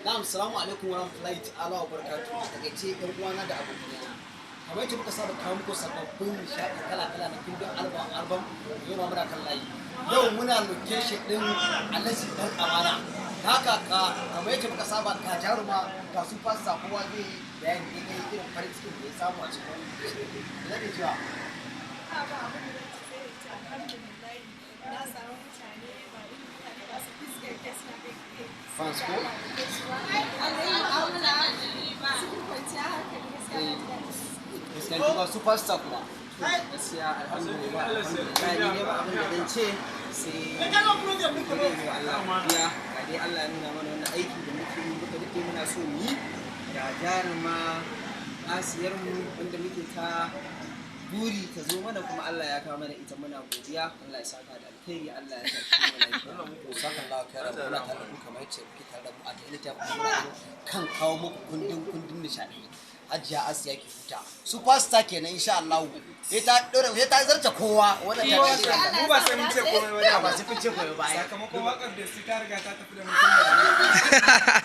Na'am, salamu alaikum warahmatullahi ta'ala wa barakatuh. Daga ce ɗan uwana da abokanina. Kamar yadda muka saba kawo muku sababbin nishaɗi kala-kala na kundin album yau ma muna kan layi. Yau muna location ɗin Alhaji Dan Amana. Haka kamar yadda muka saba ka jaruma ga su fasa kowa zai yi bayani da irin farin cikin da ya samu a cikin shirin. Da zai cewa. Ba abin da zai ce sai alhamdulillah na samu mutane ba irin mutane ba su fiskar kes na da ke Fans ko? Gaskiya kuma su fasta kuma. Gaskiya alhamdulillah alhamdulillah ne ba abin da zan ce sai gode wa Allah godiya ga dai Allah ya nuna mana wannan aiki da muke yi muka dake muna so mu yi da jaruma asiyar mu wanda muke ta buri ta zo mana kuma Allah ya kawo mana ita muna godiya Allah ya saka da alkhairi Allah ya saka mu To sakan Allah kai rabu muna tare da ku kamar yadda kuke tare da mu a dalilin kuma kan kawo muku kundin nishaɗi. Hajiya Asiya ki huta. Su fasta kenan insha Allah. Sai ta zarta kowa wanda ta mu ba sai mun ce komai ba ba sai kun ce koyo ba. sakamakon wakar da su ta riga ta tafi da mutum da